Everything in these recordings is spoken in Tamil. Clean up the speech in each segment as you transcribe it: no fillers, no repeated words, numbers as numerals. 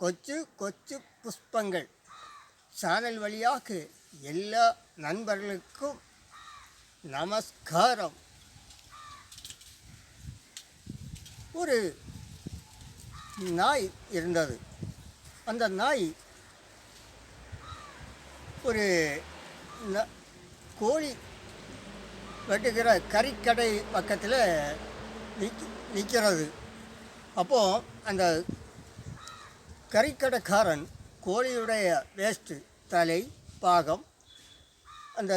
கொச்சு கொச்சு புஷ்பங்கள் சேனல் வழியாக எல்லா நண்பர்களுக்கும் நமஸ்காரம். ஒரு நாய் இருந்தது. அந்த நாய் ஒரு கோழி வெட்டுக்கிற கறிக்கடை பக்கத்தில் நிற்கிறது. அப்போது அந்த கறிக்கடைக்காரன் கோழியுடைய வேஸ்ட்டு, தலை, பாகம், அந்த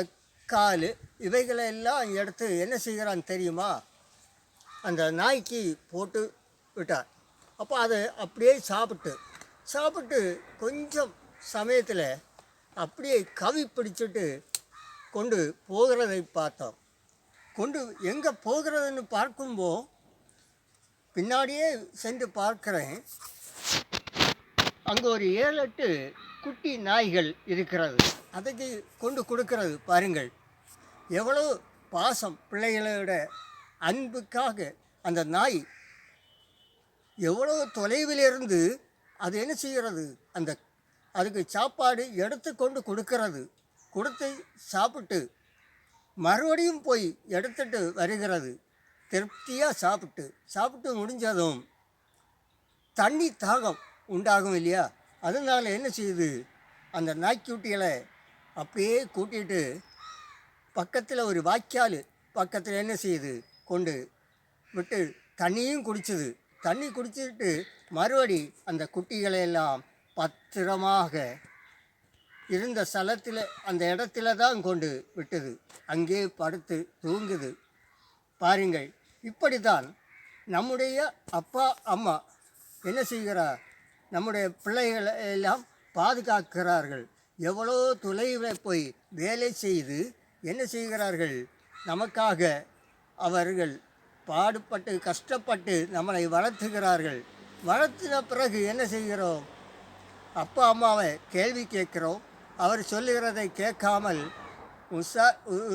கால், இவைகளெல்லாம் எடுத்து என்ன செய்கிறான் தெரியுமா, அந்த நாய்க்கு போட்டு விட்டார். அப்போ அதை அப்படியே சாப்பிட்டு கொஞ்சம் சமயத்தில் அப்படியே கவி பிடிச்சிட்டு கொண்டு போகிறதை பார்த்தோம். கொண்டு எங்கே போகிறதுன்னு பார்க்கும்போது பின்னாடியே சென்று பார்க்குறேன். அங்கே ஒரு 7-8 குட்டி நாய்கள் இருக்கிறது. அதுக்கு கொண்டு கொடுக்கிறது. பாருங்கள், எவ்வளோ பாசம், பிள்ளைகளோட அன்புக்காக அந்த நாய் எவ்வளோ தொலைவிலிருந்து அது என்ன செய்கிறது, அதுக்கு சாப்பாடு எடுத்து கொண்டு கொடுக்கிறது. கொடுத்து சாப்பிட்டு மறுபடியும் போய் எடுத்துட்டு வருகிறது. திருப்தியாக சாப்பிட்டு முடிஞ்சதும் தண்ணி தாகம் உண்டாகும் இல்லையா, அதனால் என்ன செய்யுது, அந்த நாய்க்குட்டிகளை அப்படியே கூட்டிகிட்டு பக்கத்தில் ஒரு வாய்க்கால் பக்கத்தில் என்ன செய்யுது, கொண்டு விட்டு தண்ணியும் குடிச்சுது. தண்ணி குடிச்சிட்டு மறுபடி அந்த குட்டிகளையெல்லாம் பத்திரமாக இருந்த ஸ்தலத்தில், அந்த இடத்துல தான் கொண்டு விட்டது. அங்கே படுத்து தூங்குது. பாருங்கள், இப்படி தான் நம்முடைய அப்பா அம்மா என்ன செய்கிறார், நம்முடைய பிள்ளைகளை எல்லாம் பாதுகாக்கிறார்கள். எவ்வளோ தொலைவில் போய் வேலை செய்து என்ன செய்கிறார்கள், நமக்காக அவர்கள் பாடுபட்டு கஷ்டப்பட்டு நம்மளை வளர்த்துகிறார்கள். வளர்த்தின பிறகு என்ன செய்கிறோம், அப்பா அம்மாவை கேள்வி கேட்குறோம். அவர் சொல்லுகிறதை கேட்காமல்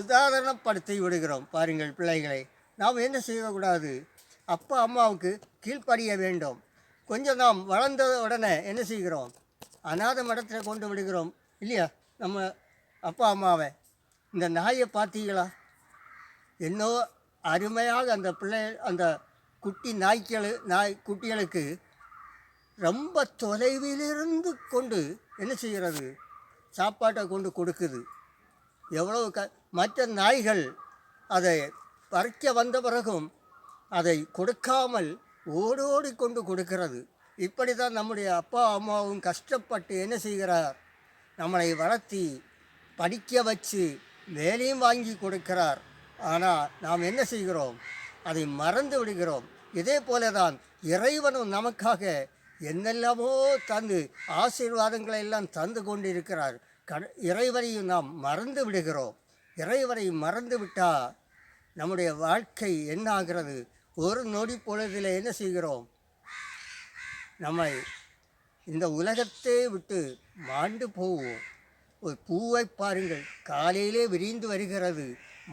உதாரணப்படுத்தி விடுகிறோம். பாருங்கள், பிள்ளைகளை நாம் என்ன செய்யக்கூடாது, அப்பா அம்மாவுக்கு கீழ்ப்படிய வேண்டும். கொஞ்சம் நாம் வளர்ந்த உடனே என்ன செய்கிறோம், அநாத மடத்தில் கொண்டு விடுகிறோம் இல்லையா நம்ம அப்பா அம்மாவை. இந்த நாயை பார்த்தீங்களா, என்னோ அருமையாக அந்த குட்டி குட்டிகளுக்கு ரொம்ப தொலைவிலிருந்து கொண்டு என்ன செய்கிறது, சாப்பாட்டை கொண்டு கொடுக்குது. எவ்வளோ மற்ற நாய்கள் அதை பறிக்க வந்த பிறகும் அதை கொடுக்காமல் ஓடோடி கொண்டு கொடுக்கிறது. இப்படி தான் நம்முடைய அப்பா அம்மாவும் கஷ்டப்பட்டு என்ன செய்கிறார், நம்மளை வளர்த்தி படிக்க வச்சு வேலையும் வாங்கி கொடுக்கிறார். ஆனால் நாம் என்ன செய்கிறோம், அதை மறந்து விடுகிறோம். இதே போல தான் இறைவனும் நமக்காக என்னெல்லாமோ தந்து ஆசீர்வாதங்களை எல்லாம் தந்து கொண்டு இருக்கிறார். இறைவனையும் நாம் மறந்து விடுகிறோம். இறைவனை மறந்து விட்டால் நம்முடைய வாழ்க்கை என்ன ஆகிறது, ஒரு நொடி பொழுதில் என்ன செய்கிறோம், நம்மை இந்த உலகத்தை விட்டு மாண்டு போவோம். ஒரு பூவை பாருங்கள், காலையிலே விரிந்து வருகிறது,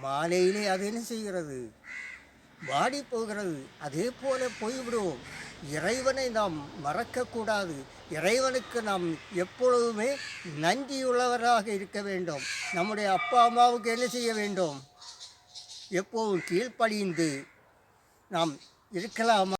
மாலையிலே அது என்ன செய்கிறது, வாடி போகிறது. அதே போல போய்விடுவோம். இறைவனை நாம் மறக்கக்கூடாது. இறைவனுக்கு நாம் எப்பொழுதுமே நன்றியுள்ளவராக இருக்க வேண்டும். நம்முடைய அப்பா அம்மாவுக்கு என்ன செய்ய வேண்டும், எப்போதும் கீழ்ப்படிந்து நாம் இருக்கலாமா?